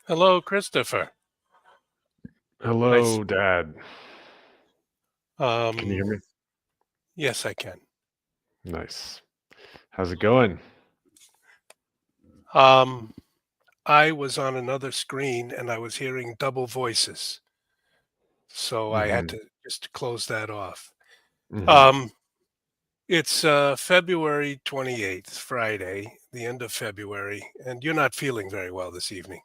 Hello, Christopher. Nice. Hello, Dad. Can you Um, hear me? yes, I can. Nice. How's it going? Um, I was on another screen and I was hearing double voices, so I had hmm to just close that off. hmm Um, it's February 28th, Friday, the end of February, and you're not feeling very well this evening.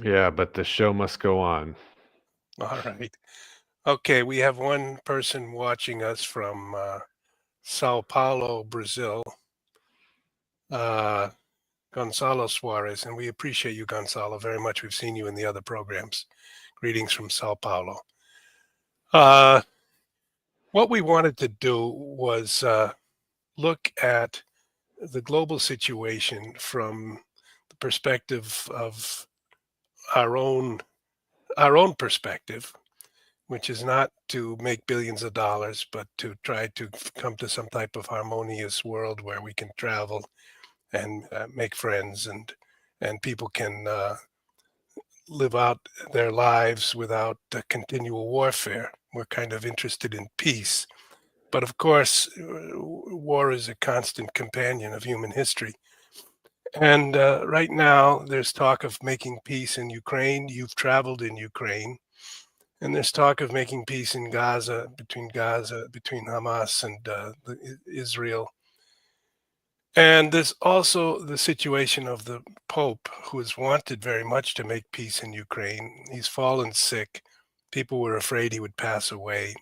Yeah, but the show must go on. All right. Okay, we have one person watching us from Sao Paulo, Brazil. Uh, Gonzalo Suarez, and we appreciate you, Gonzalo, very much. We've seen you in the other programs. Greetings from Sao Paulo. Uh, what we wanted to do was look at the global situation from the perspective of our own our own perspective, which is not to make billions of dollars, but to try to come to some type of harmonious world where we can travel and make friends and people can live out their lives without continual warfare. We're kind of interested in peace. But of course, war is a constant companion of human history. And right now, there's talk of making peace in Ukraine. You've traveled in Ukraine. And there's talk of making peace in Gaza, between Hamas and Israel. And there's also the situation of the Pope, who has wanted very much to make peace in Ukraine. He's fallen sick. People were afraid he would pass away.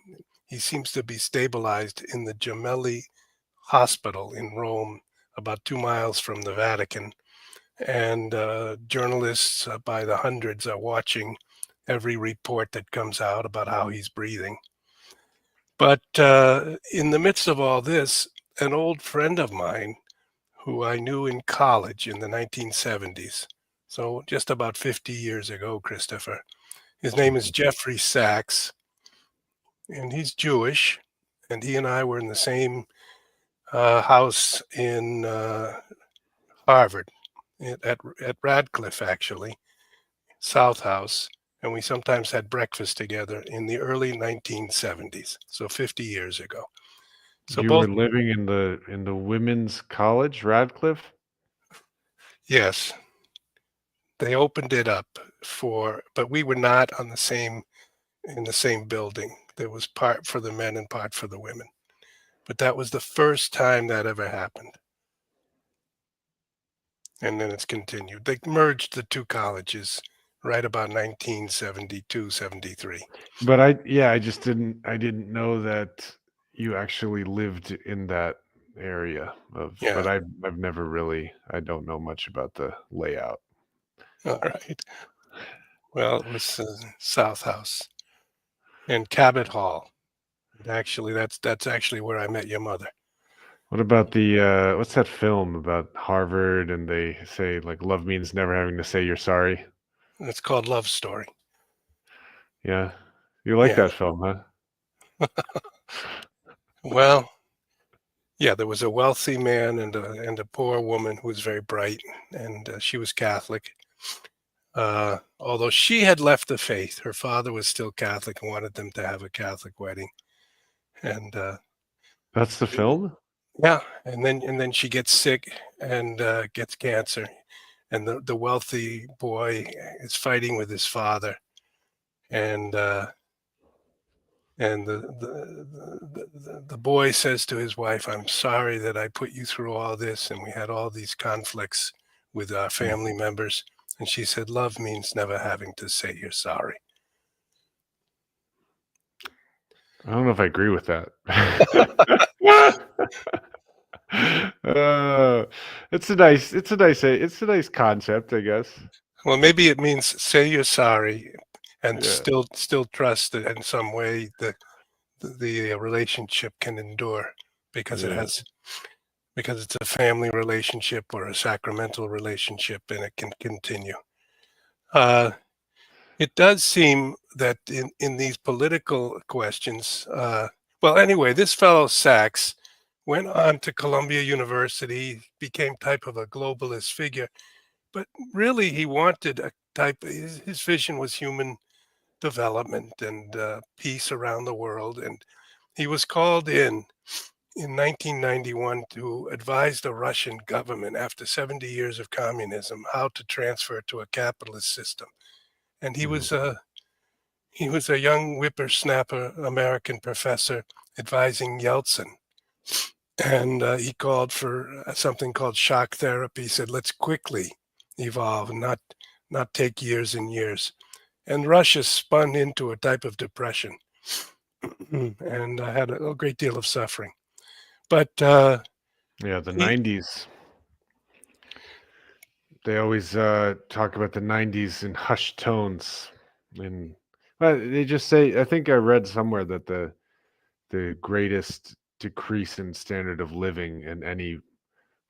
He seems to be stabilized in the Gemelli Hospital in Rome, about 2 miles from the Vatican. And journalists by the hundreds are watching every report that comes out about how he's breathing. But in the midst of all this, an old friend of mine who I knew in college in the 1970s. So just about 50 years ago, Christopher. His name is Mhm. Jeffrey Sachs, and he's Jewish. And he and I were in the same house in Harvard, at Radcliffe, actually, South House. And we sometimes had breakfast together in the early 1970s, so 50 years ago. So You were both, living in the women's college, Radcliffe? yes, they opened it up but we were not on the same in the same building. There was part for the men and part for the women. But that was the first time that ever happened. And then it's continued. They merged the two colleges right about 1972, 73. But I just I didn't know that you actually lived in that area of, Yeah. but I've never really, I don't know much about the layout. All right. Well, it was South House and Cabot Hall. And actually, that's actually where I met your mother. What about the what's that film about Harvard and they say like love means never having to say you're sorry? It's called Love Story. Yeah. You like Yeah. that film, huh? Well, yeah, there was a wealthy man and a poor woman who was very bright, and she was Catholic. Although she had left the faith, her father was still Catholic and wanted them to have a Catholic wedding. And That's the film? yeah, and then she gets sick and gets cancer, and the wealthy boy is fighting with his father, and the boy says to his wife, "I'm sorry that I put you through all this, and we had all these conflicts with our family Mhm. members." And she said, "Love means never having to say you're sorry." I don't know if I agree with that. Uh, it's a nice concept, I guess. Well, maybe it means say you're sorry and Yeah, still trust that in some way the relationship can endure because it yeah. has because it's a family relationship or a sacramental relationship and it can continue. Uh, it does seem that in these political questions, well, anyway, this fellow Sachs went on to Columbia University, became type of a globalist figure, but really he wanted a type. His vision was human development and peace around the world, and he was called in 1991 to advise the Russian government after 70 years of communism how to transfer to a capitalist system. And Mhm. he was a young whippersnapper American professor advising Yeltsin. And he called for something called shock therapy. He said, let's quickly evolve and not take years and years. And Russia spun into a type of depression and had a great deal of suffering. But Yeah, the he, 90s. They always talk about the 90s in hushed tones. And well, they just say, I think I read somewhere that the greatest decrease in standard of living in any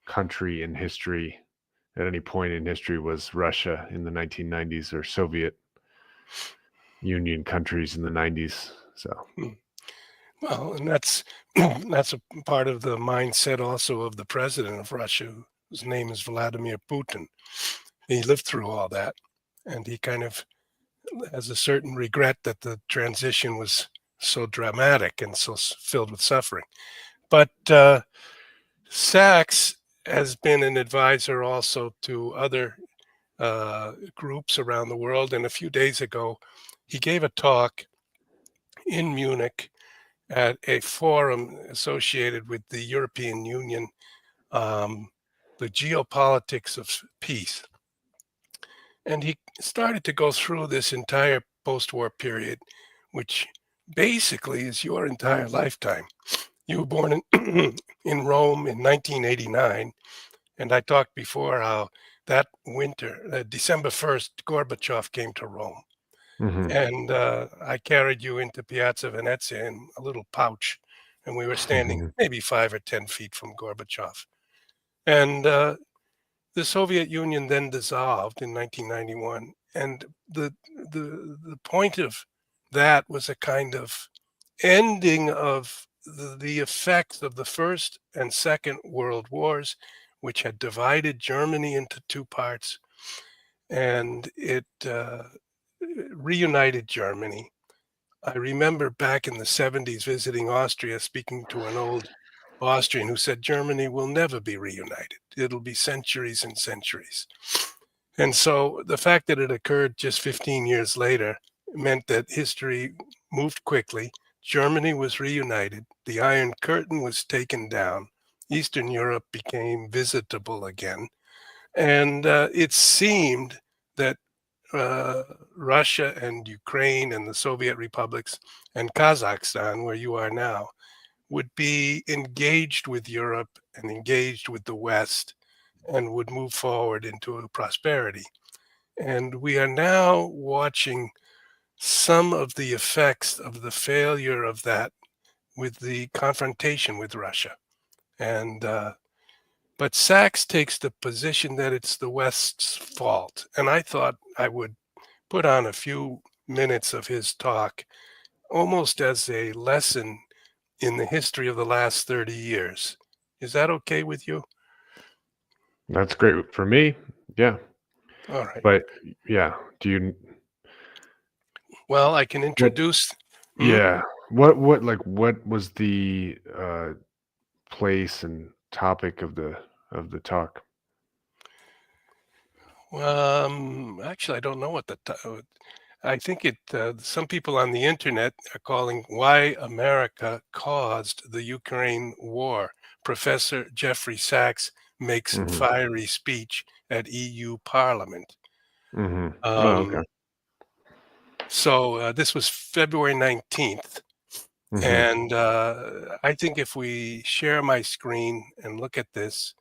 country in history at any point in history was Russia in the 1990s or Soviet Union countries in the 90s. So, well, and that's that's a part of the mindset also of the president of Russia, whose name is Vladimir Putin. He lived through all that, and he kind of has a certain regret that the transition was so dramatic and so filled with suffering. But Sachs has been an advisor also to other groups around the world. And a few days ago, he gave a talk in Munich at a forum associated with the European Union, um, the geopolitics of peace. And he started to go through this entire post war period, which basically is your entire lifetime. You were born in, in Rome in 1989. And I talked before how that winter, December 1st, Gorbachev came to Rome. mhm. And I carried you into Piazza Venezia in a little pouch. And we were standing maybe 5 or 10 feet from Gorbachev. And the Soviet Union then dissolved in 1991. And the point of that was a kind of ending of the effects of the First and Second World Wars, which had divided Germany into two parts, and it reunited Germany. I remember back in the 70s visiting Austria, speaking to an old Austrian who said Germany will never be reunited. It'll be centuries and centuries. And so the fact that it occurred just 15 years later meant that history moved quickly. Germany was reunited. The Iron Curtain was taken down. Eastern Europe became visitable again. And it seemed that uh, Russia and Ukraine and the Soviet republics and Kazakhstan, where you are now, would be engaged with Europe and engaged with the West and would move forward into a prosperity. And we are now watching some of the effects of the failure of that with the confrontation with Russia. And but Sachs takes the position that it's the West's fault. And I thought I would put on a few minutes of his talk almost as a lesson in the history of the last 30 years. Is that okay with you? That's great for me. Yeah. All right. But yeah, do you Well, I can what introduce. Hmm? yeah. What was the place and topic of the talk? Actually, I don't know what I think it. Some people on the internet are calling "Why America Caused the Ukraine War." Professor Jeffrey Sachs makes Mhm. fiery speech at EU Parliament. Mhm. Oh, okay. Um, so this was February 19th, Mhm. and I think if we share my screen and look at this,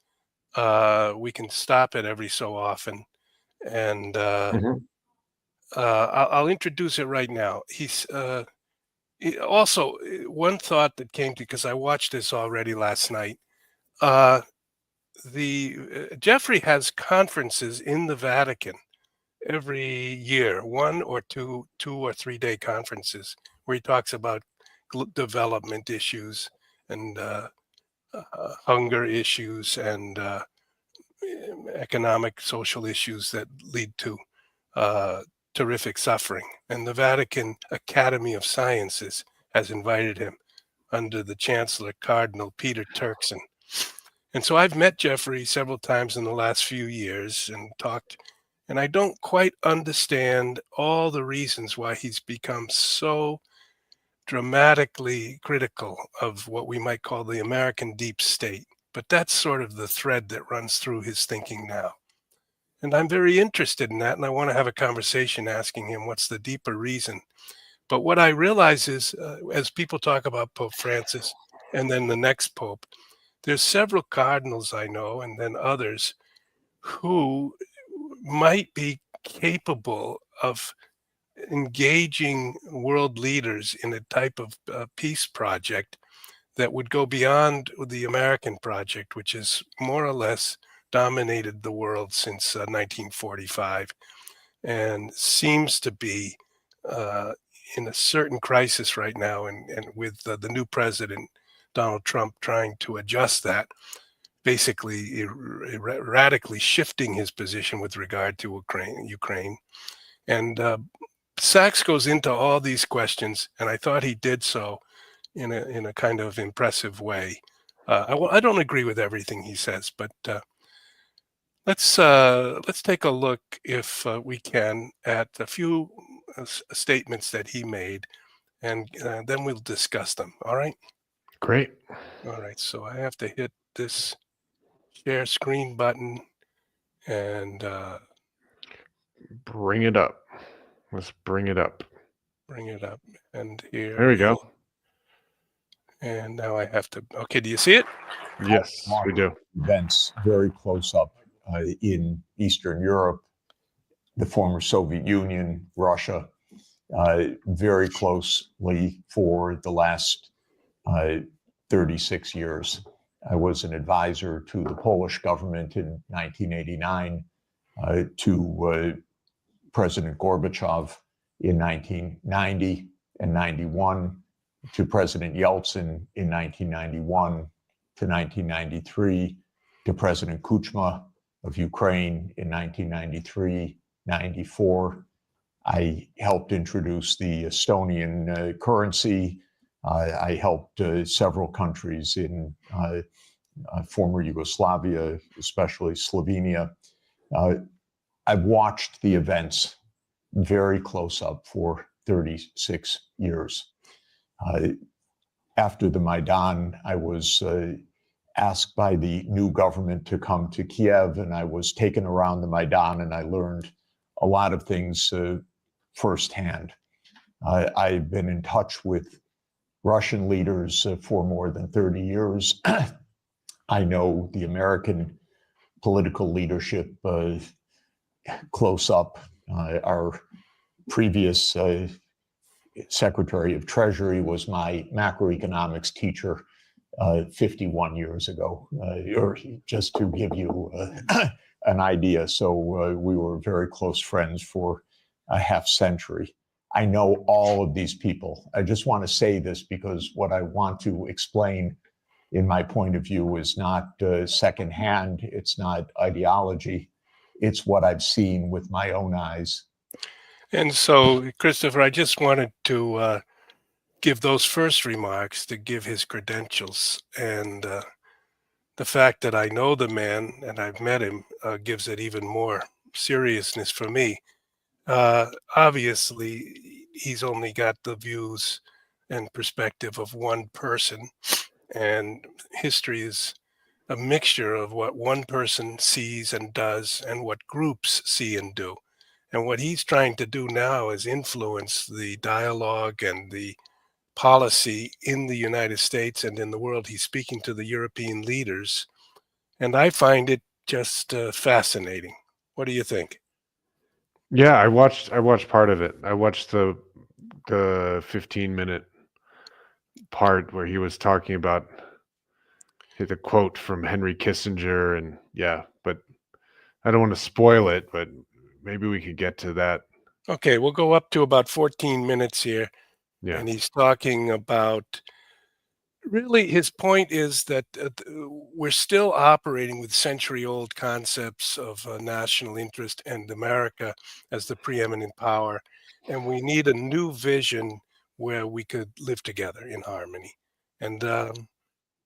we can stop it every so often and. Mhm. I'll introduce it right now. Also one thought that came to because I watched this already last night. Uh, the Jeffrey has conferences in the Vatican every year, 1 or 2 or 3 day conferences where he talks about development issues and hunger issues and economic, social issues that lead to terrific suffering. And the Vatican Academy of Sciences has invited him under the Chancellor Cardinal Peter Turkson. And so I've met Jeffrey several times in the last few years and talked, and I don't quite understand all the reasons why he's become so dramatically critical of what we might call the American deep state. But that's sort of the thread that runs through his thinking now. And I'm very interested in that. And I want to have a conversation asking him what's the deeper reason. But what I realize is, as people talk about Pope Francis and then the next Pope, there's several cardinals I know, and then others who might be capable of engaging world leaders in a type of peace project that would go beyond the American project, which has more or less dominated the world since 1945 and seems to be in a certain crisis right now. And with the new president, Donald Trump, trying to adjust that, basically radically shifting his position with regard to Ukraine. And Sachs goes into all these questions, and I thought he did so in a kind of impressive way. I don't agree with everything he says, but let's take a look, if we can, at a few statements that he made, and then we'll discuss them. All right. Great. All right. So I have to hit this share screen button and Bring it up. Let's bring it up. bring it up. And here. There we go. And now I have to. Okay. Do you see it? Yes, we do. Events very close up in Eastern Europe, the former Soviet Union, Russia, very closely for the last 36 years. I was an advisor to the Polish government in 1989, to President Gorbachev in 1990 and 91, to President Yeltsin in 1991 to 1993, to President Kuchma of Ukraine in 1993, 94. I helped introduce the Estonian currency. I helped several countries in former Yugoslavia, especially Slovenia. I've watched the events very close up for 36 years. After the Maidan, I was asked by the new government to come to Kiev, and I was taken around the Maidan, and I learned a lot of things firsthand. I've been in touch with Russian leaders for more than 30 years. I know the American political leadership close up. Our previous Secretary of Treasury was my macroeconomics teacher 51 years ago, or just to give you an idea. So we were very close friends for a half century. I know all of these people. I just want to say this because what I want to explain in my point of view is not secondhand. It's not ideology. It's what I've seen with my own eyes. And so, Christopher, I just wanted to give those first remarks to give his credentials. And the fact that I know the man and I've met him gives it even more seriousness for me. Obviously, he's only got the views and perspective of one person, and history is a mixture of what one person sees and does and what groups see and do. And what he's trying to do now is influence the dialogue and the policy in the United States and in the world. He's speaking to the European leaders, and I find it just fascinating. What do you think? Yeah, I watched part of it. I watched the 15-minute part where he was talking about the quote from Henry Kissinger, and yeah, but I don't want to spoil it, but maybe we could get to that. Okay, we'll go up to about 14 minutes here. Yeah. And he's talking about Really, his point is that we're still operating with century-old concepts of national interest and America as the preeminent power, and we need a new vision where we could live together in harmony. And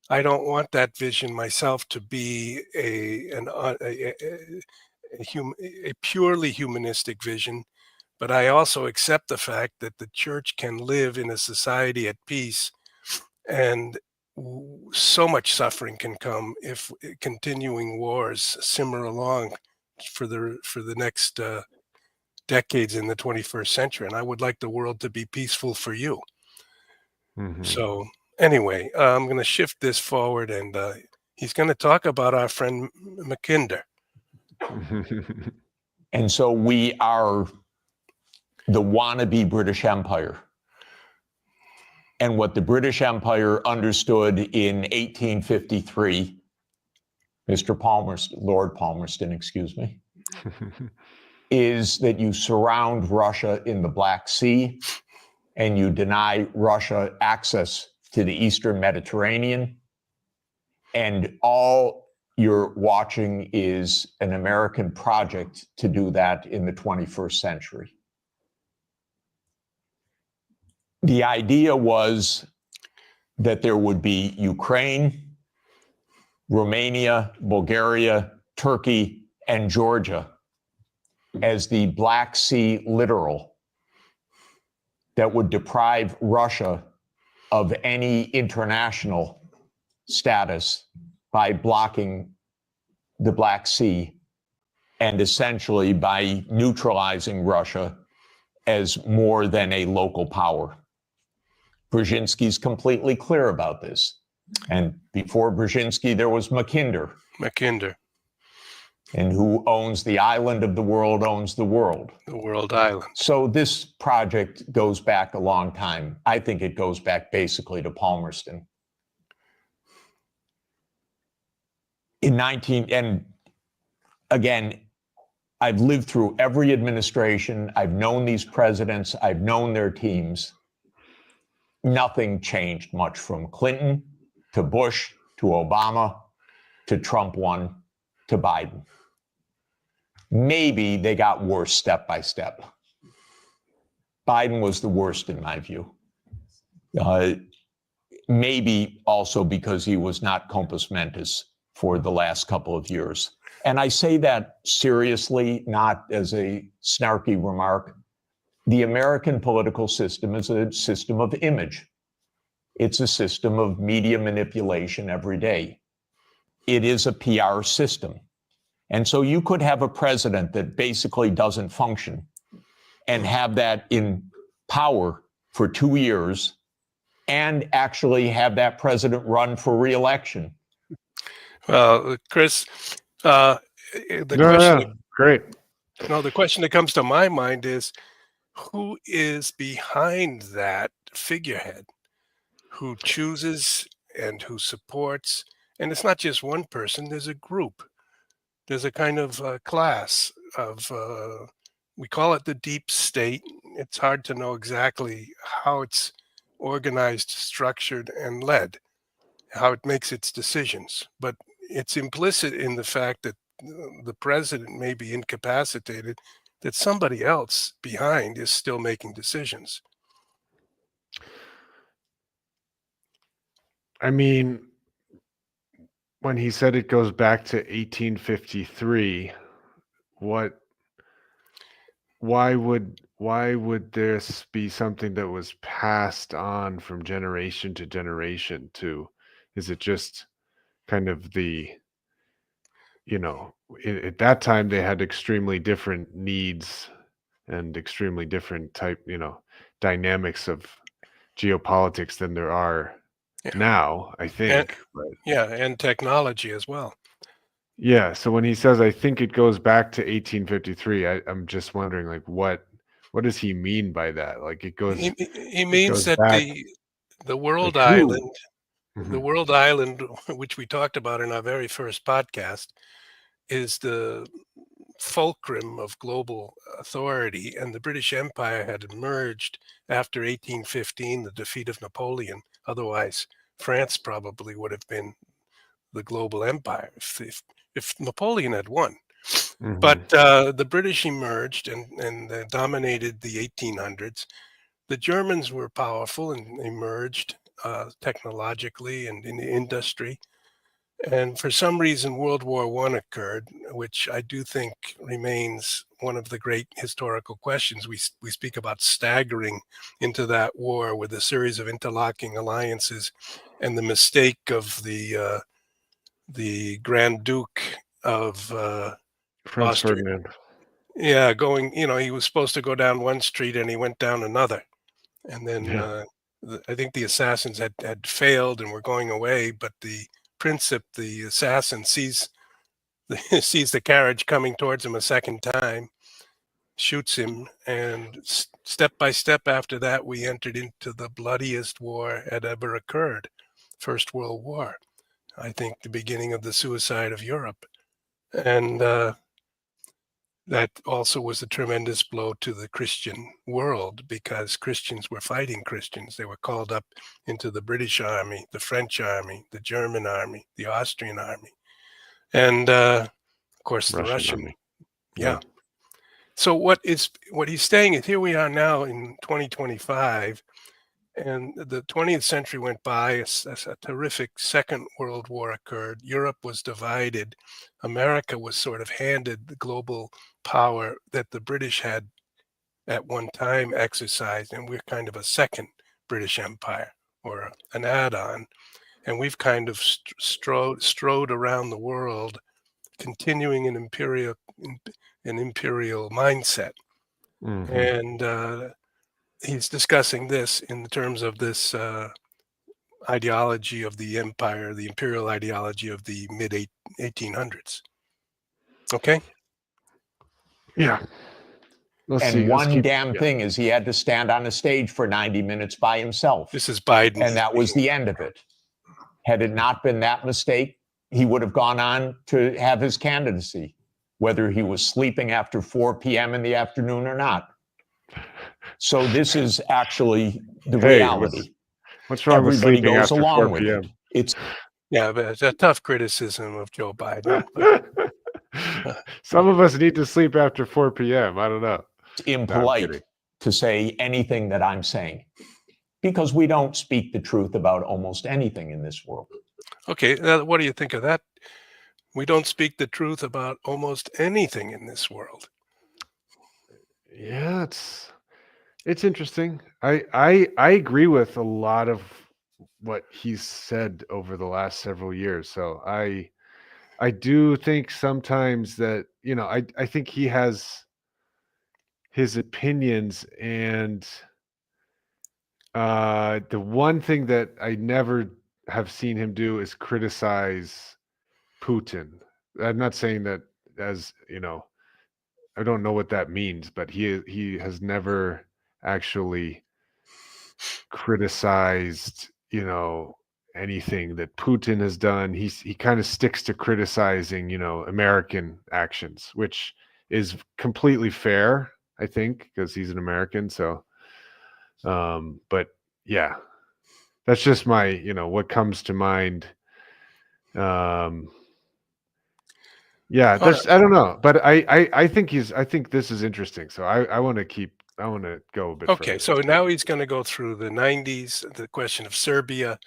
I don't want that vision myself to be a purely humanistic vision, but I also accept the fact that the church can live in a society at peace, and so much suffering can come if continuing wars simmer along for the next decades in the 21st century. And I would like the world to be peaceful for you. Mhm. So anyway, I'm going to shift this forward, and he's going to talk about our friend Mackinder. And so we are the wannabe British Empire. And what the British Empire understood in 1853, Lord Palmerston, excuse me, is that you surround Russia in the Black Sea and you deny Russia access to the Eastern Mediterranean. And all you're watching is an American project to do that in the 21st century. The idea was that there would be Ukraine, Romania, Bulgaria, Turkey, and Georgia as the Black Sea littoral that would deprive Russia of any international status by blocking the Black Sea and essentially by neutralizing Russia as more than a local power. Brzezinski's completely clear about this. And before Brzezinski, there was Mackinder. And who owns the island of the world owns the world. The world island. So this project goes back a long time. I think it goes back basically to Palmerston. And again, I've lived through every administration. I've known these presidents. I've known their teams. Nothing changed much from Clinton to Bush to Obama to Trump 1 to Biden. Maybe they got worse step by step. Biden was the worst in my view. Maybe also because he was not compos mentis for the last couple of years. And I say that seriously, not as a snarky remark. The American political system is a system of image. It's a system of media manipulation every day. It is a PR system. And so you could have a president that basically doesn't function and have that in power for 2 years and actually have that president run for re-election. Well, Chris, Great. No, the question that comes to my mind is, who is behind that figurehead? Who chooses and who supports? And it's not just one person, there's a group. There's a kind of class of, we call it the deep state. It's hard to know exactly how it's organized, structured, and led, how it makes its decisions. But it's implicit in the fact that the president may be incapacitated, that somebody else behind is still making decisions. I mean, when he said it goes back to 1853, why would this be something that was passed on from generation to generation is it just kind of at that time they had extremely different needs and extremely different dynamics of geopolitics than there are now, I think. And technology as well. Yeah, so when he says, I think it goes back to 1853, I'm just wondering, like, what does he mean by that? Like, it goes. He means that back, the world like, island, Mhm. the world island, which we talked about in our very first podcast, is the fulcrum of global authority, and the British Empire had emerged after 1815, the defeat of Napoleon. Otherwise, France probably would have been the global empire if Napoleon had won. Mhm. But the British emerged and dominated the 1800s. The Germans were powerful and emerged technologically and in the industry. And for some reason, World War I occurred, which I do think remains one of the great historical questions. We speak about staggering into that war with a series of interlocking alliances, and the mistake of the Grand Duke of Franz Austria. Ferdinand. Yeah, going. He was supposed to go down one street and he went down another, and then Yeah. I think the assassins had failed and were going away, but the Princip, the assassin, sees the carriage coming towards him a second time, shoots him, and step by step after that, we entered into the bloodiest war had ever occurred, First World War. I think the beginning of the suicide of Europe, and that also was a tremendous blow to the Christian world because Christians were fighting Christians. They were called up into the British army, the French army, the German army, the Austrian army, and of course the Russian. army. Yeah. So what he's saying is, here we are now in 2025, and the 20th century went by. A terrific Second World War occurred. Europe was divided. America was sort of handed the global power that the British had at one time exercised, and we're kind of a second British Empire or an add-on. And we've kind of strode around the world, continuing an imperial mindset. Mhm. And he's discussing this in terms of this ideology of the empire, the imperial ideology of the mid 1800s. Okay. Yeah. Let's And see. Let's one keep, damn yeah. thing is he had to stand on a stage for 90 minutes by himself. This is Biden. And that was the end of it. Had it not been that mistake, he would have gone on to have his candidacy, whether he was sleeping after 4 p.m. in the afternoon or not. So this is actually the reality. What's wrong with Everybody sleeping goes after along 4 with p.m.? it. It's Yeah, but it's a tough criticism of Joe Biden. Some of us need to sleep after 4 p.m. I don't know. impolite kidding. to say anything that I'm saying because we don't speak the truth about almost anything in this world. Okay, what do you think of that? We don't speak the truth about almost anything in this world. Yeah, it's interesting. I agree with a lot of what he's said over the last several years. So I do think sometimes that, I think he has his opinions, and the one thing that I never have seen him do is criticize Putin. I'm not saying that as, I don't know what that means, but he has never actually criticized, anything that Putin has done. He kind of sticks to criticizing, American actions, which is completely fair, I think, because he's an American. So, but yeah, that's just my, what comes to mind. Yeah, I don't know, but I think this is interesting. So I want to go a bit Okay, further. so now he's going to go through the 90s, the question of Serbia.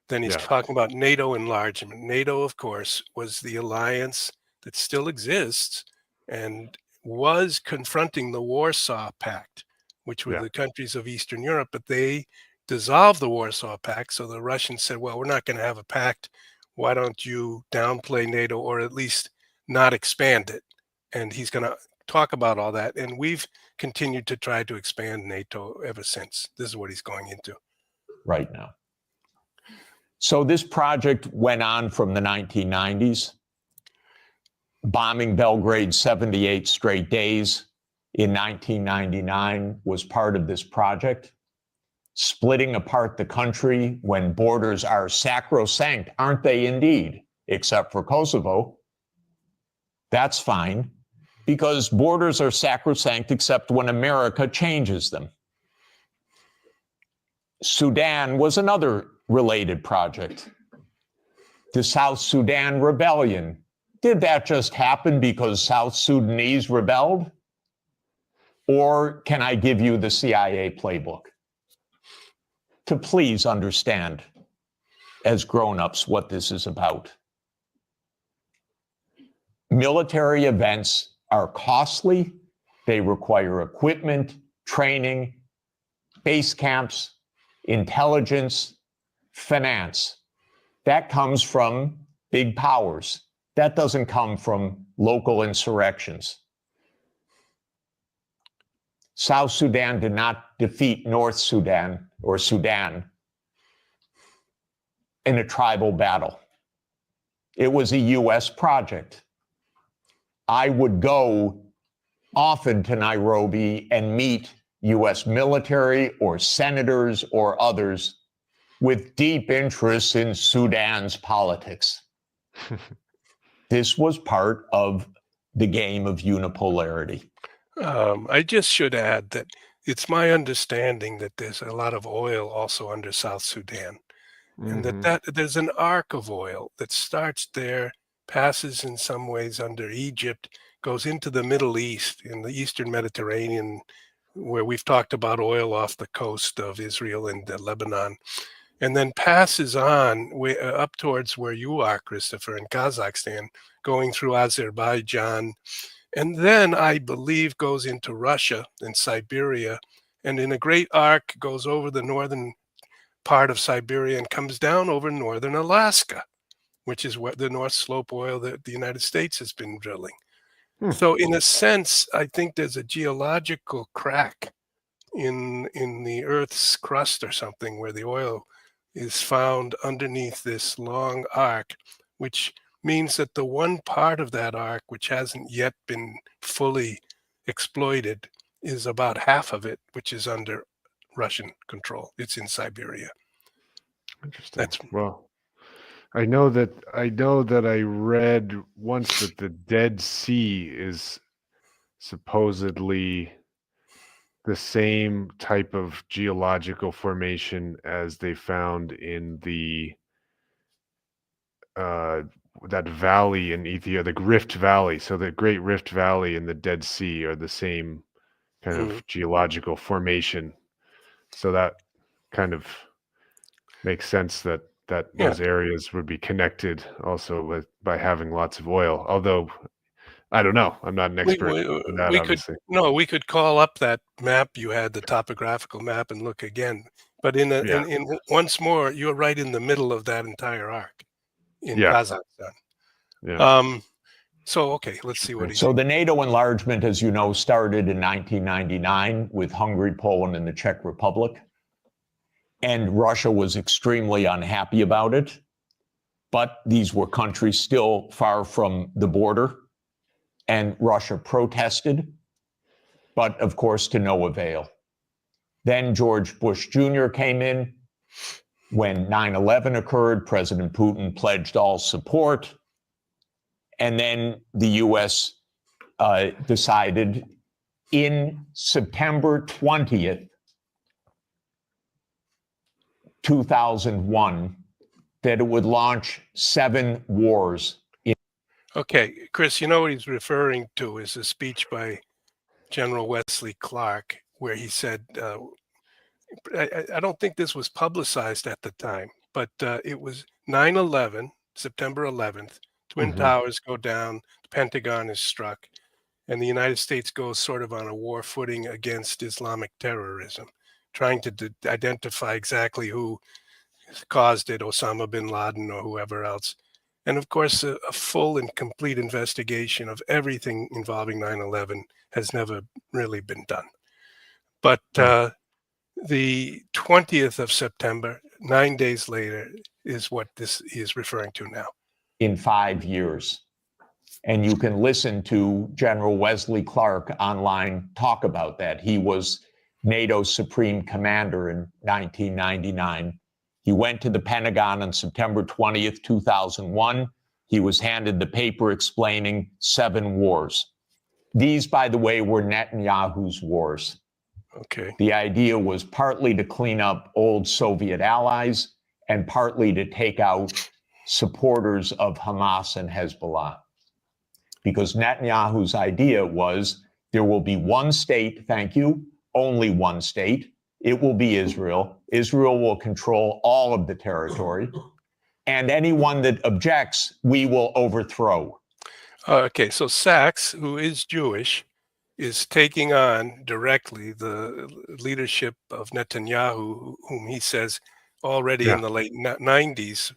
Then he's talking about NATO enlargement. NATO, of course, was the alliance that still exists and was confronting the Warsaw Pact, which were the countries of Eastern Europe, but they dissolved the Warsaw Pact. So the Russians said, well, we're not going to have a pact. Why don't you downplay NATO or at least not expand it? And he's going to talk about all that. And we've continued to try to expand NATO ever since. This is what he's going into right now. So this project went on from the 1990s, bombing Belgrade 78 straight days in 1999 was part of this project. Splitting apart the country when borders are sacrosanct, aren't they indeed? Except for Kosovo. That's fine, because borders are sacrosanct except when America changes them. Sudan was another related project. The South Sudan rebellion. Did that just happen because South Sudanese rebelled? Or can I give you the CIA playbook to please understand as grown-ups what this is about? Military events are costly. They require equipment, training, base camps, intelligence, finance. That comes from big powers. That doesn't come from local insurrections. South Sudan did not defeat North Sudan or Sudan in a tribal battle. It was a US project. I would go often to Nairobi and meet US military or senators or others with deep interests in Sudan's politics. This was part of the game of unipolarity. I just should add that it's my understanding that there's a lot of oil also under South Sudan, and that there's an arc of oil that starts there, passes in some ways under Egypt, goes into the Middle East, in the Eastern Mediterranean, where we've talked about oil off the coast of Israel and Lebanon, and then passes on up towards where you are, Christopher, in Kazakhstan, going through Azerbaijan, and then I believe goes into Russia and Siberia, and in a great arc goes over the northern part of Siberia and comes down over northern Alaska, which is what the North Slope oil that the United States has been drilling. So in a sense, I think there's a geological crack in the Earth's crust or something where the oil is found underneath this long arc, which means that the one part of that arc which hasn't yet been fully exploited is about half of it, which is under Russian control. It's in Siberia. Interesting. Well, I know that I read once that the Dead Sea is supposedly the same type of geological formation as they found in the that valley in Ethiopia, the Rift Valley. So the Great Rift Valley and the Dead Sea are the same kind of geological formation. So that kind of makes sense that those areas would be connected also by having lots of oil. Although I don't know, I'm not an expert in that, obviously. We could call up that map you had, the topographical map, and look again. But in once more, you're right in the middle of that entire arc in Kazakhstan. So, okay, let's see what he So the NATO enlargement, as you know, started in 1999 with Hungary, Poland, and the Czech Republic. And Russia was extremely unhappy about it. But these were countries still far from the border. And Russia protested, but of course to no avail. Then George Bush Jr. came in. When 9/11 occurred, President Putin pledged all support. And then the US decided in September 20th, 2001, that it would launch 7 wars. Okay, Chris, you know what he's referring to is a speech by General Wesley Clark, where he said, I don't think this was publicized at the time, but it was 9/11, September 11th, Twin Towers go down, the Pentagon is struck, and the United States goes sort of on a war footing against Islamic terrorism, trying to identify exactly who caused it, Osama bin Laden or whoever else. And of course, a full and complete investigation of everything involving 9/11 has never really been done. But the 20th of September, 9 days later, is what this is referring to now. In 5 years. And you can listen to General Wesley Clark online talk about that. He was NATO's supreme commander in 1999. He went to the Pentagon on September 20th, 2001. He was handed the paper explaining 7 wars. These, by the way, were Netanyahu's wars. Okay. The idea was partly to clean up old Soviet allies and partly to take out supporters of Hamas and Hezbollah. Because Netanyahu's idea was there will be one state, thank you, only one state. It will be Israel. Israel will control all of the territory. And anyone that objects, we will overthrow. Okay, so Sachs, who is Jewish, is taking on directly the leadership of Netanyahu, whom he says already in the late 90s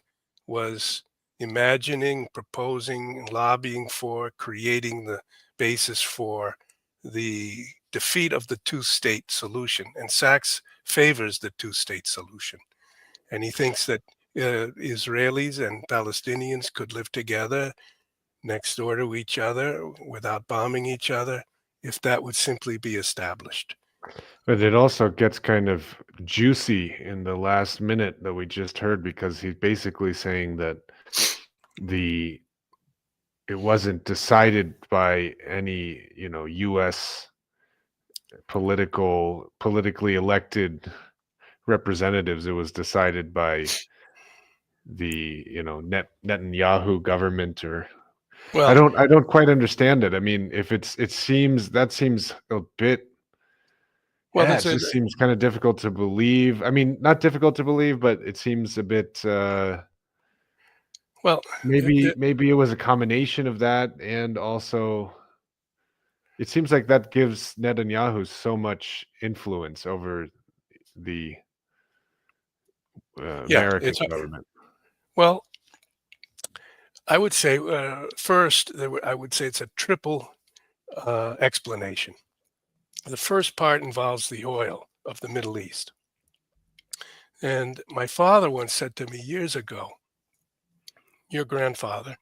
was imagining, proposing, lobbying for, creating the basis for the defeat of the two-state solution. And Sachs favors the two-state solution. And he thinks that Israelis and Palestinians could live together next door to each other without bombing each other if that would simply be established. But it also gets kind of juicy in the last minute that we just heard, because he's basically saying that it wasn't decided by any, U.S. politically elected representatives. It was decided by the, Netanyahu government, or Well, I don't quite understand it. I mean, if it seems a bit. well, Yeah, it just seems kind of difficult to believe. I mean, not difficult to believe, but it seems a bit. Well, maybe it was a combination of that, and also, it seems like that gives Netanyahu so much influence over the American government. Well, I would say first, I would say it's a triple explanation. The first part involves the oil of the Middle East. And my father once said to me years ago, your grandfather,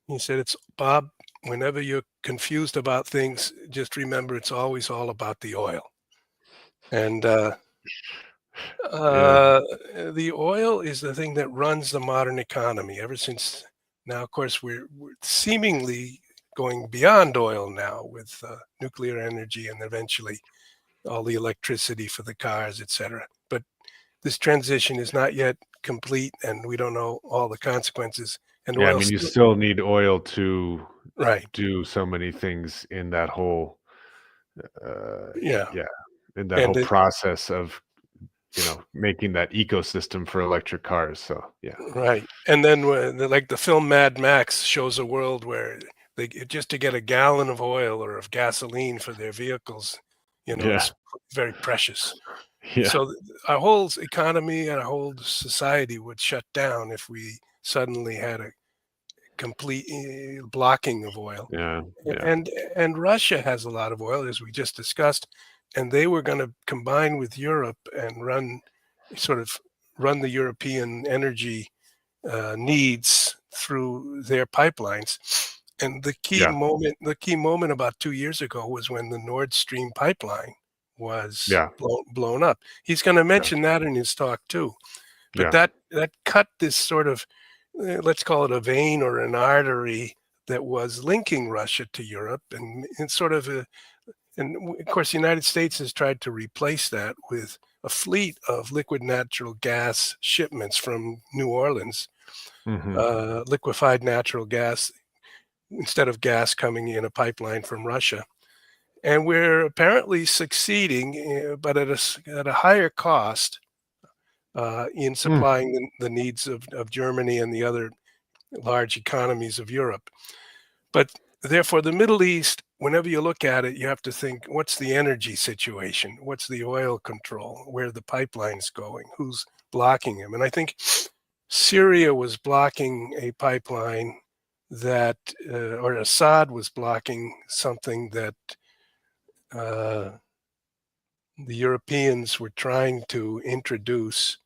he said, "It's Bob, whenever you're confused about things, just remember it's always all about the oil." And the oil is the thing that runs the modern economy ever since. Now, of course, we're seemingly going beyond oil now with nuclear energy and eventually all the electricity for the cars, etc. But this transition is not yet complete, and we don't know all the consequences. And yeah, I mean, you still need oil to do so many things in that whole in that whole process of making that ecosystem for electric cars. So yeah, right. And then like the film Mad Max shows a world where they just to get a gallon of oil or of gasoline for their vehicles, it's very precious. Yeah. So our whole economy and our whole society would shut down if we suddenly had a complete blocking of oil. Yeah. And Russia has a lot of oil, as we just discussed, and they were going to combine with Europe and run the European energy needs through their pipelines. And the key moment about 2 years ago was when the Nord Stream pipeline was blown up. He's going to mention that in his talk too. But that cut this sort of, let's call it a vein or an artery that was linking Russia to Europe, and of course the United States has tried to replace that with a fleet of liquid natural gas shipments from New Orleans, liquefied natural gas instead of gas coming in a pipeline from Russia. And we're apparently succeeding, but at a higher cost in supplying the needs of Germany and the other large economies of Europe. But therefore, the Middle East, whenever you look at it, you have to think, what's the energy situation? What's the oil control? Where are the pipelines going? Who's blocking them? And I think Syria was blocking a pipeline that, or Assad was blocking something that the Europeans were trying to introduce,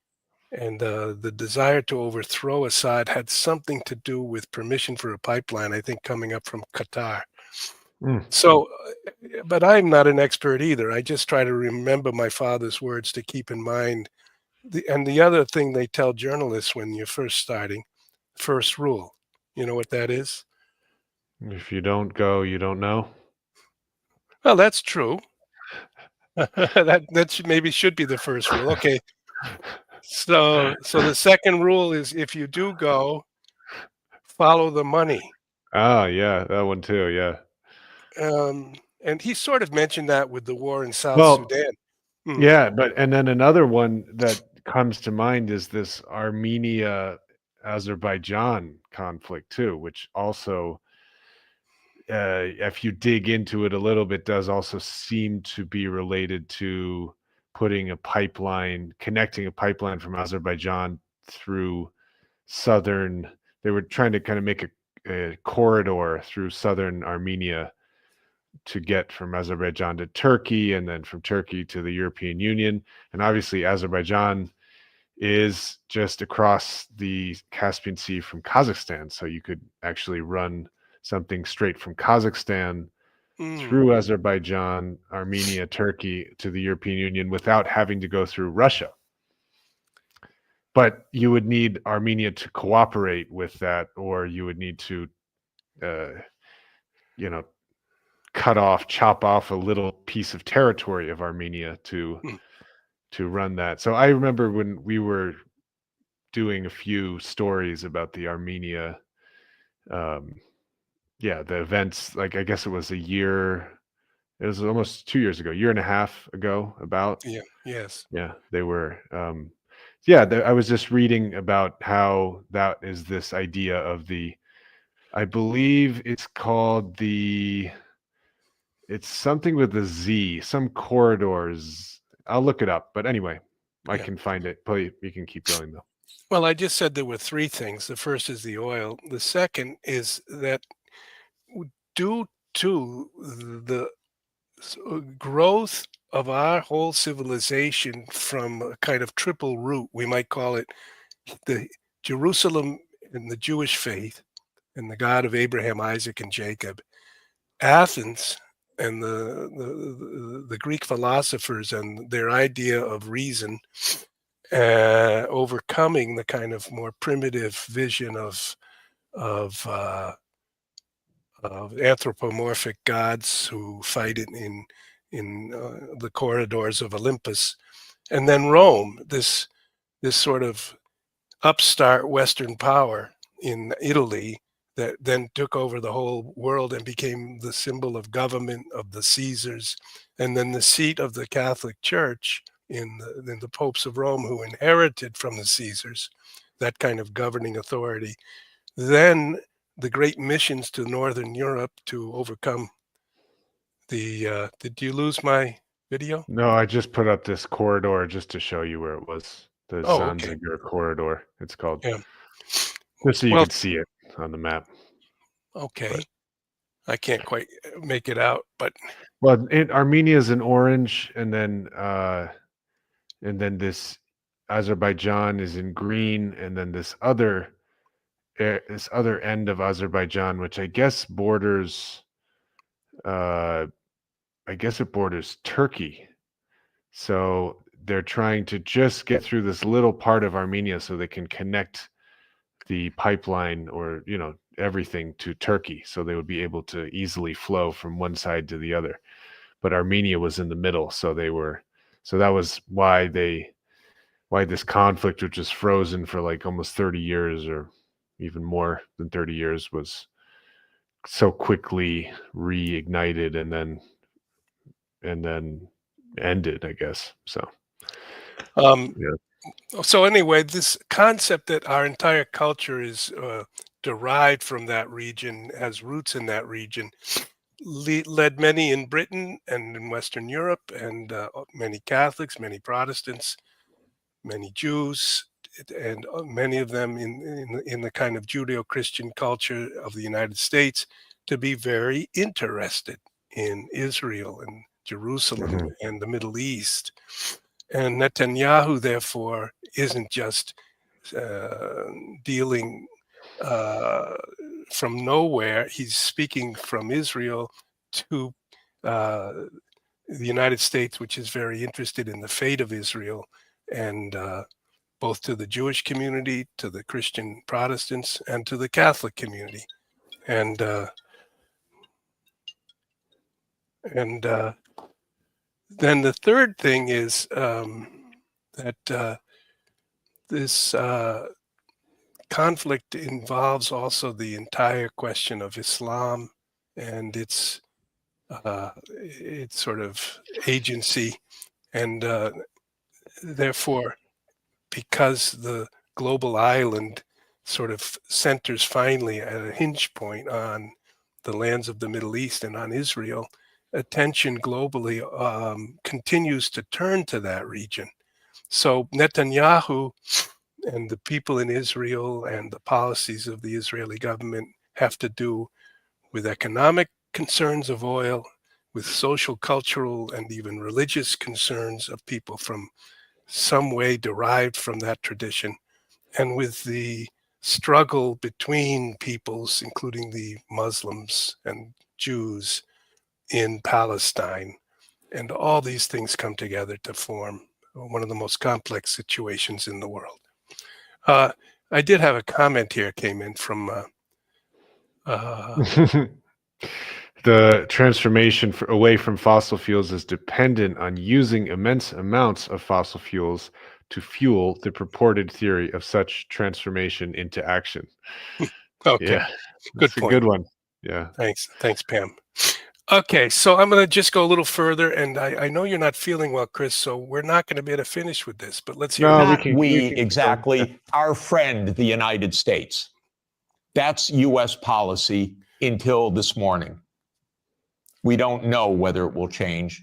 and the desire to overthrow Assad had something to do with permission for a pipeline, I think, coming up from Qatar. So, but I'm not an expert either. I just try to remember my father's words to keep in mind. And the other thing they tell journalists when you're first starting, first rule, you know what that is? If you don't go, you don't know. Well, that's true. that maybe should be the first rule. Okay. So the second rule is if you do go, follow the money. Oh, yeah, that one too, yeah. And he sort of mentioned that with the war in South Well, Sudan. Hmm. yeah, but and then another one that comes to mind is this Armenia-Azerbaijan conflict too, which also, if you dig into it a little bit, does also seem to be related to connecting a pipeline from Azerbaijan through southern. They were trying to kind of make a corridor through southern Armenia to get from Azerbaijan to Turkey and then from Turkey to the European Union. And obviously, Azerbaijan is just across the Caspian Sea from Kazakhstan. So you could actually run something straight from Kazakhstan Mm. through Azerbaijan, Armenia, Turkey to the European Union without having to go through Russia. But you would need Armenia to cooperate with that, or you would need to, uh, you know, chop off a little piece of territory of Armenia Mm. to run that. So I remember when we were doing a few stories about the Armenia, um, the events. Like I guess it was a year. It was almost 2 years ago, year and a half ago. About Yeah. Yes. they were. I was just reading about how that is this idea of I believe it's called it's something with a Z, some corridors. I'll look it up. But anyway, I Yeah. can find it. Please, you can keep going though. Well, I just said there were three things. The first is the oil. The second is that due to the growth of our whole civilization from a kind of triple root, we might call it the Jerusalem and the Jewish faith and the God of Abraham, Isaac, and Jacob, Athens and the Greek philosophers and their idea of reason, overcoming the kind of more primitive vision of anthropomorphic gods who fight in the corridors of Olympus, and then Rome, this sort of upstart Western power in Italy that then took over the whole world and became the symbol of government of the Caesars, and then the seat of the Catholic Church in the popes of Rome, who inherited from the Caesars that kind of governing authority. Then the great missions to Northern Europe to overcome the. Did you lose my video? No, I just put up this corridor just to show you where it was. The Oh, okay. Zanzibar corridor, it's called. Yeah. Just so you Well, could see it on the map. But okay. I can't quite make it out, but Armenia is in orange, and then this Azerbaijan is in green, and then this other end of Azerbaijan, which I guess borders, it borders Turkey. So they're trying to just get through this little part of Armenia so they can connect the pipeline or everything to Turkey, so they would be able to easily flow from one side to the other. But Armenia was in the middle, so that was why this conflict, which was frozen for like almost 30 years or even more than 30 years, was so quickly reignited and then ended, I guess. So um, yeah. so anyway, this concept that our entire culture is derived from that region, has roots in that region, led many in Britain and in Western Europe, and many Catholics, many Protestants, many Jews, and many of them in the kind of Judeo-Christian culture of the United States to be very interested in Israel and Jerusalem Mhm. and the Middle East. And Netanyahu, therefore, isn't just dealing uh, from nowhere. He's speaking from Israel to uh, the United States, which is very interested in the fate of Israel, and both to the Jewish community, to the Christian Protestants, and to the Catholic community. And then the third thing is that this conflict involves also the entire question of Islam and its sort of agency, and therefore, because the global island sort of centers finally at a hinge point on the lands of the Middle East and on Israel, attention globally continues to turn to that region. So Netanyahu and the people in Israel and the policies of the Israeli government have to do with economic concerns of oil, with social, cultural, and even religious concerns of people from some way derived from that tradition, and with the struggle between peoples, including the Muslims and Jews in Palestine. And all these things come together to form one of the most complex situations in the world. I did have a comment here came in from The transformation away from fossil fuels is dependent on using immense amounts of fossil fuels to fuel the purported theory of such transformation into action. okay, Yeah, good that's a point. good one. Yeah. Thanks, Pam. Okay, so I'm going to just go a little further, and I know you're not feeling well, Chris, so we're not going to be able to finish with this, but let's hear No, it. Not we we, can exactly. Our friend, the United States. That's U.S. policy until this morning. We don't know whether it will change.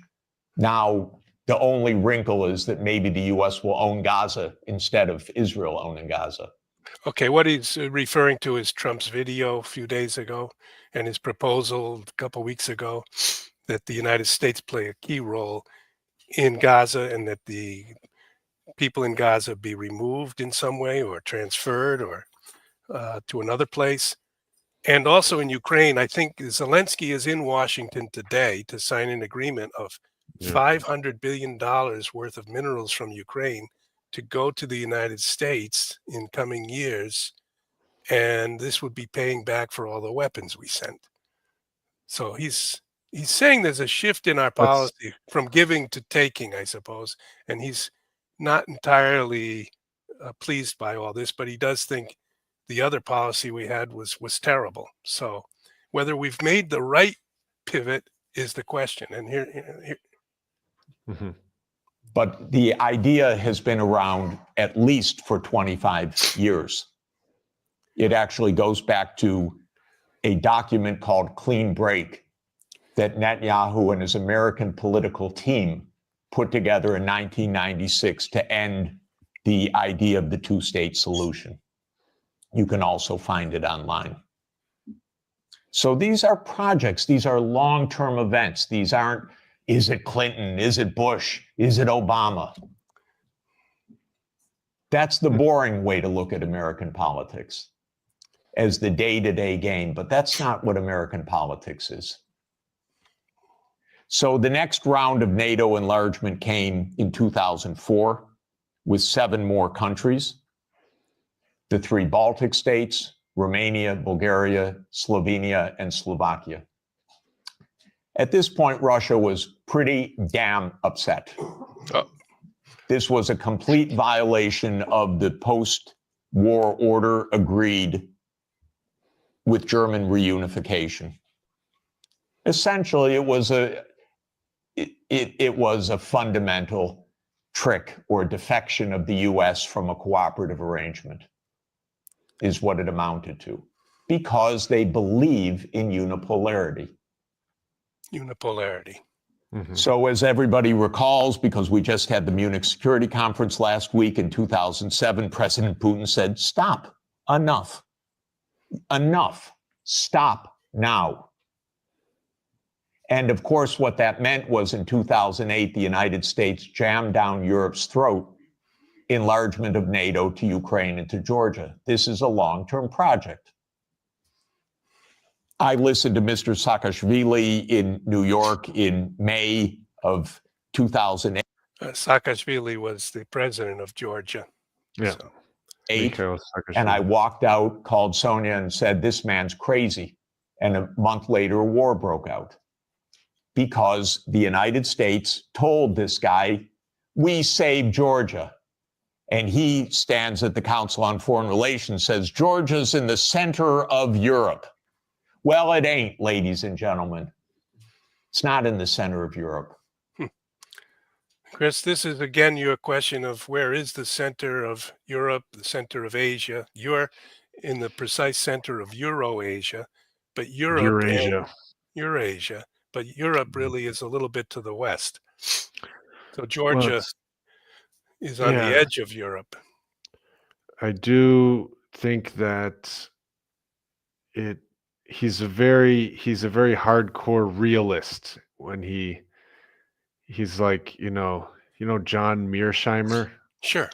Now, the only wrinkle is that maybe the U.S. will own Gaza instead of Israel owning Gaza. Okay, what he's referring to is Trump's video a few days ago and his proposal a couple weeks ago that the United States play a key role in Gaza and that the people in Gaza be removed in some way or transferred or to another place. And also in Ukraine, I think Zelensky is in Washington today to sign an agreement of $500 billion worth of minerals from Ukraine to go to the United States in coming years. And this would be paying back for all the weapons we sent. So he's saying there's a shift in our policy from giving to taking, I suppose. And he's not entirely pleased by all this, but he does think the other policy we had was terrible. So whether we've made the right pivot is the question. And here. Mm-hmm. But the idea has been around at least for 25 years. It actually goes back to a document called Clean Break that Netanyahu and his American political team put together in 1996 to end the idea of the two-state solution. You can also find it online. So these are projects. These are long-term events. These aren't, is it Clinton? Is it Bush? Is it Obama? That's the boring way to look at American politics, as the day-to-day game, but that's not what American politics is. So the next round of NATO enlargement came in 2004 with 7 more countries: the 3 Baltic states, Romania, Bulgaria, Slovenia, and Slovakia. At this point, Russia was pretty damn upset. This was a complete violation of the post-war order agreed with German reunification. Essentially, it was a fundamental trick or defection of the U.S. from a cooperative arrangement, is what it amounted to, because they believe in unipolarity. Unipolarity. Mm-hmm. So as everybody recalls, because we just had the Munich Security Conference last week in 2007, President Putin said, stop, enough, stop now. And of course, what that meant was in 2008, the United States jammed down Europe's throat enlargement of NATO to Ukraine and to Georgia. This is a long-term project. I listened to Mr. Saakashvili in New York in May of 2008. Saakashvili was the president of Georgia. Yeah. So. And I walked out, called Sonia and said, this man's crazy. And a month later, a war broke out because the United States told this guy, we saved Georgia. And he stands at the Council on Foreign Relations, says, Georgia's in the center of Europe. Well, it ain't, ladies and gentlemen. It's not in the center of Europe. Chris, this is again your question of where is the center of Europe, the center of Asia. You're in the precise center of Eurasia, but Europe and Eurasia. but Europe really is a little bit to the west. So Well, Georgia is on the yeah, edge of Europe. I do think that he's a very hardcore realist when he's like, John Mearsheimer. Sure.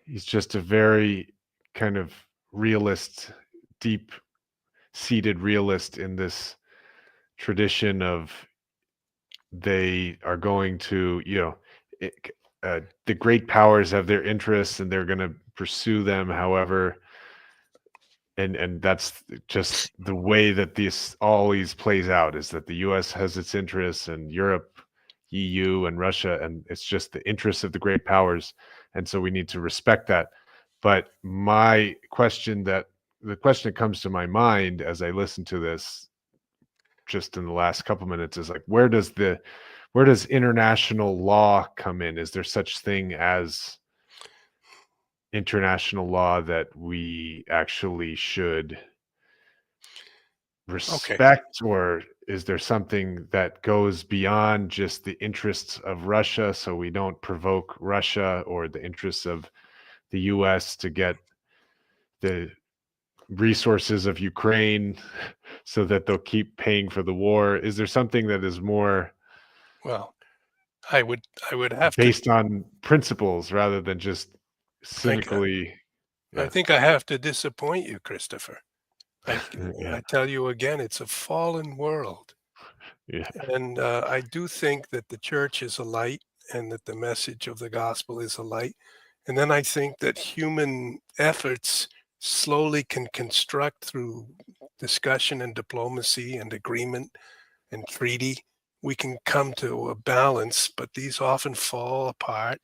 He's just a very kind of realist, deep-seated realist in this tradition of they are going to, the great powers have their interests and they're going to pursue them however. And that's just the way that this always plays out, is that the US has its interests and Europe, EU, and Russia, and it's just the interests of the great powers. And so we need to respect that. But the question that comes to my mind as I listen to this just in the last couple minutes is like, where does international law come in? Is there such thing as international law that we actually should respect, or is there something that goes beyond just the interests of Russia, so we don't provoke Russia, or the interests of the US to get the resources of Ukraine so that they'll keep paying for the war? Is there something that is more, well, I would have based on principles rather than just cynically? I think I have to disappoint you, Christopher. Yeah. I tell you again, it's a fallen world. Yeah. And I do think that the church is a light and that the message of the gospel is a light. And then I think that human efforts slowly can construct through discussion and diplomacy and agreement and treaty. We can come to a balance, but these often fall apart.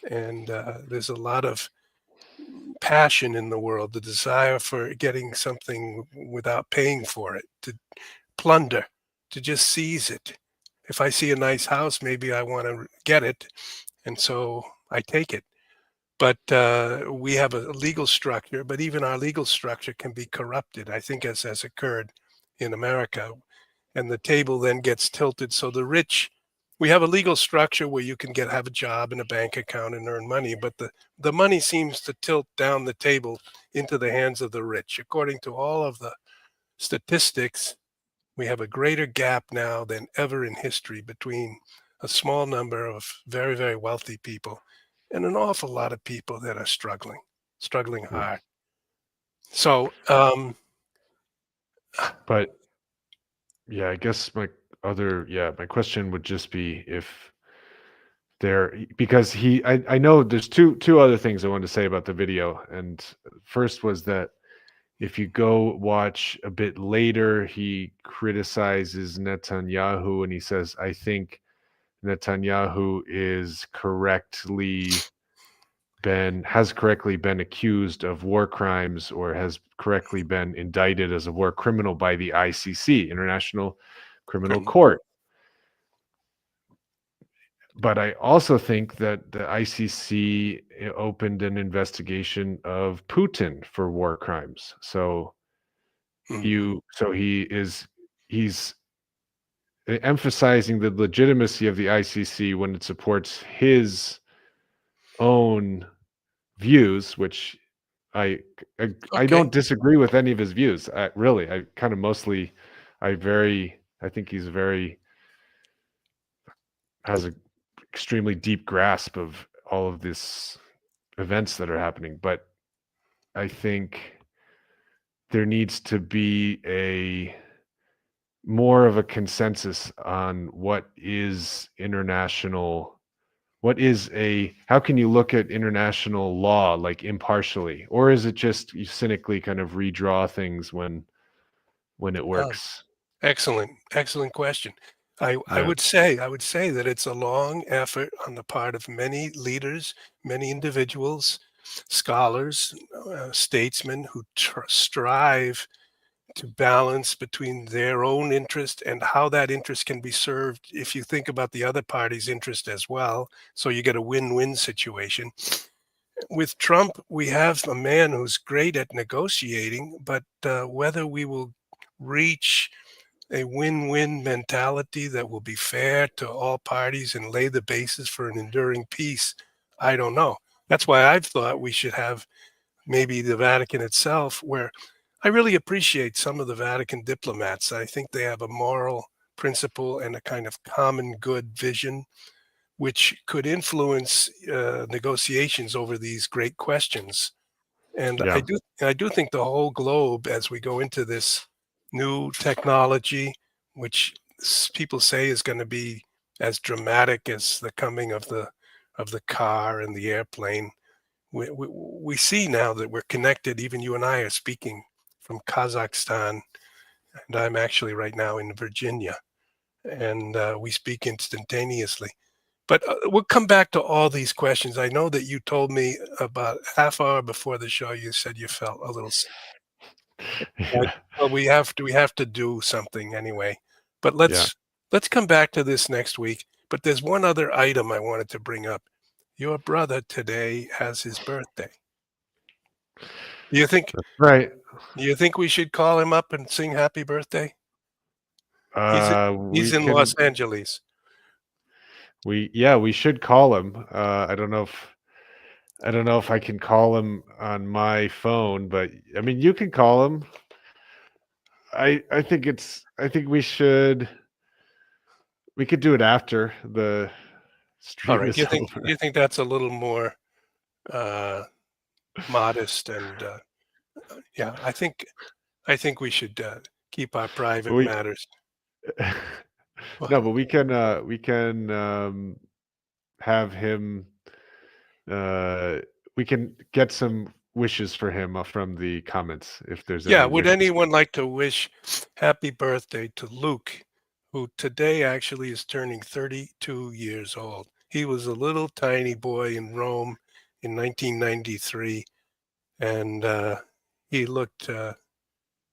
And there's a lot of passion in the world, the desire for getting something without paying for it, to plunder, to just seize it. If I see a nice house, maybe I want to get it, and so I take it. But we have a legal structure, but even our legal structure can be corrupted, I think, as has occurred in America. And the table then gets tilted. So the rich, we have a legal structure where you can have a job and a bank account and earn money, but the money seems to tilt down the table into the hands of the rich. According to all of the statistics, we have a greater gap now than ever in history between a small number of very, very wealthy people and an awful lot of people that are struggling hard. So, but yeah, I guess my question would just be if because I know there's two other things I wanted to say about the video. And first was that if you go watch a bit later, he criticizes Netanyahu and he says, I think Netanyahu has correctly been accused of war crimes, or has correctly been indicted as a war criminal by the ICC, International Criminal Court. But I also think that the ICC opened an investigation of Putin for war crimes. So he's emphasizing the legitimacy of the ICC when it supports his own views, which I don't disagree with any of his views. I think he's has an extremely deep grasp of all of these events that are happening. But I think there needs to be more of a consensus on what is international. How can you look at international law like impartially, or is it just you cynically kind of redraw things when it works? Excellent question. I Yeah. would say that it's a long effort on the part of many leaders, many individuals, scholars, statesmen who strive to balance between their own interest and how that interest can be served if you think about the other party's interest as well. So you get a win-win situation. With Trump, we have a man who's great at negotiating, but whether we will reach a win-win mentality that will be fair to all parties and lay the basis for an enduring peace, I don't know. That's why I've thought we should have maybe the Vatican itself, where I really appreciate some of the Vatican diplomats. I think they have a moral principle and a kind of common good vision, which could influence negotiations over these great questions. And Yeah. I do think the whole globe, as we go into this new technology, which people say is going to be as dramatic as the coming of the car and the airplane, we see now that we're connected. Even you and I are speaking from Kazakhstan, and I'm actually right now in Virginia, and we speak instantaneously. But we'll come back to all these questions. I know that you told me about half hour before the show, you said you felt a little sick. Yeah. Well, we have to do something anyway. But Yeah. let's come back to this next week. But there's one other item I wanted to bring up. Your brother today has his birthday. Do you think Right. we should call him up and sing happy birthday? We He's in Los can Angeles. we should call him. I don't know if I can call him on my phone, but I mean you can call him. I think we could do it after the All stream right. is over. You think that's a little more uh, modest and yeah, I think we should keep our private We matters. No, Well, but we can have him uh we can get some wishes for him from the comments if there's yeah, any would wishes. anyone like to wish happy birthday to Luke, who today actually is turning 32 years old? He was a little tiny boy in Rome in 1993, and he looked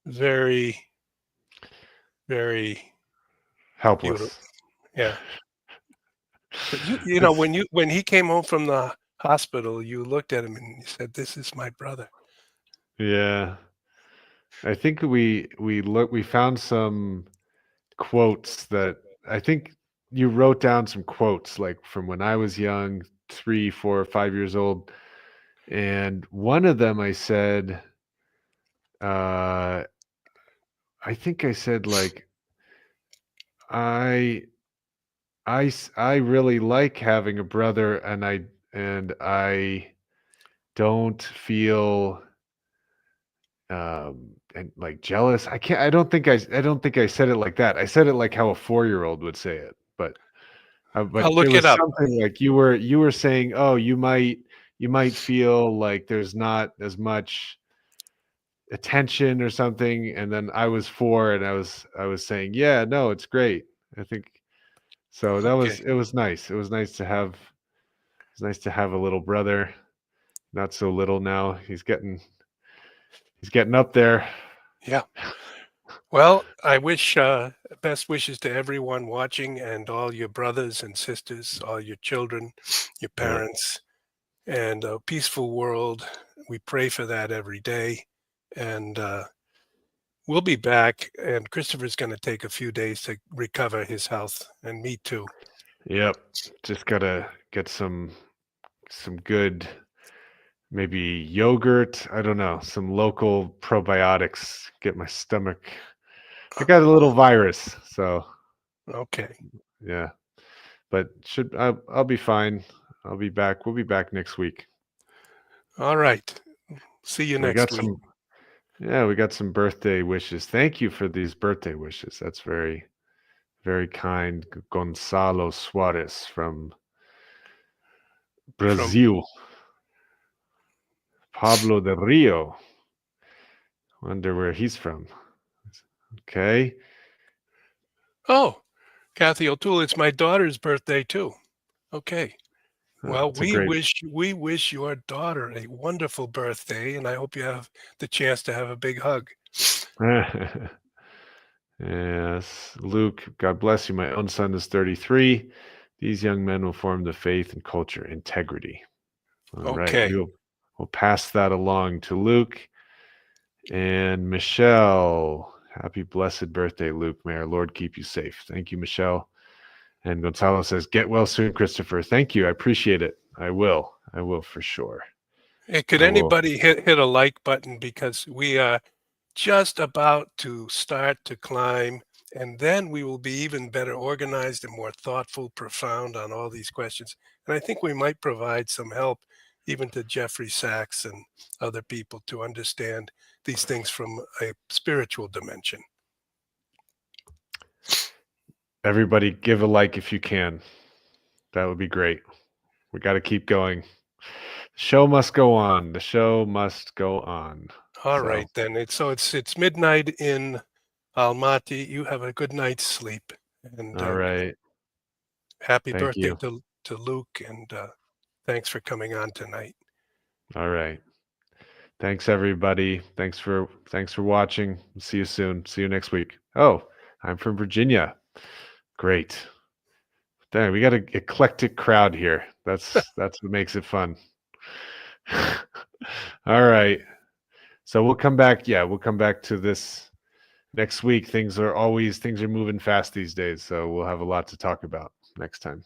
very, very beautiful. Helpless. Yeah. But you know, It's when he came home from the hospital, you looked at him and you said, "This is my brother." Yeah. I think we found some quotes that I think you wrote down some quotes like from when I was young, 3, 4, 5 years old. And one of them I said, uh, I think I said like, I, I really like having a brother, and I don't feel and like jealous. I don't think I said it like that. I said it like how a 4-year-old would say it, but I'll it look it was up. something like you were saying, oh, you might feel like there's not as much attention or something, and then I was 4 and I was saying, yeah, no, it's great. I think so. Okay. It was nice. It was nice to have a little brother. Not so little now. He's getting up there. Yeah. Well, I wish best wishes to everyone watching and all your brothers and sisters, all your children, your Yeah. parents, and a peaceful world. We pray for that every day. And we'll be back. And Christopher's going to take a few days to recover his health, and me too. Yep. Just gotta get some good, maybe yogurt. I don't know, some local probiotics. Get my stomach. I got a little virus, so Okay. yeah. But I'll be fine. I'll be back. We'll be back next week. All right. See you We next got week. we got some birthday wishes. Thank you for these birthday wishes. That's very, very kind. Gonzalo Suarez from From Brazil. Pablo de Rio. Wonder where he's from. Okay. oh, Kathy O'Toole, it's my daughter's birthday too. Okay. Well, It's a great. we wish your daughter a wonderful birthday, and I hope you have the chance to have a big hug. Yes, Luke, God bless you. My own son is 33. These young men will form the faith and culture integrity. All right, Okay. we'll pass that along to Luke and Michelle. Happy blessed birthday, Luke. May our Lord keep you safe. Thank you, Michelle. And Gonzalo says, "Get well soon, Christopher." Thank you. I appreciate it. I will for sure. Hey, could I will. anybody hit a like button, because we are just about to start to climb, and then we will be even better organized and more thoughtful, profound on all these questions. And I think we might provide some help even to Jeffrey Sachs and other people to understand these things from a spiritual dimension. Everybody give a like if you can. That would be great. We got to keep going. The show must go on. The show must go on. All So, right, then. It's midnight in Almaty. You have a good night's sleep, and all right. happy Thank birthday you. to Luke, and thanks for coming on tonight. All right. Thanks everybody. Thanks for watching. See you soon. See you next week. Oh, I'm from Virginia. Great. Dang, we got an eclectic crowd here. That's what makes it fun. All right. So we'll come back. Yeah, we'll come back to this next week. Things are moving fast these days, so we'll have a lot to talk about next time.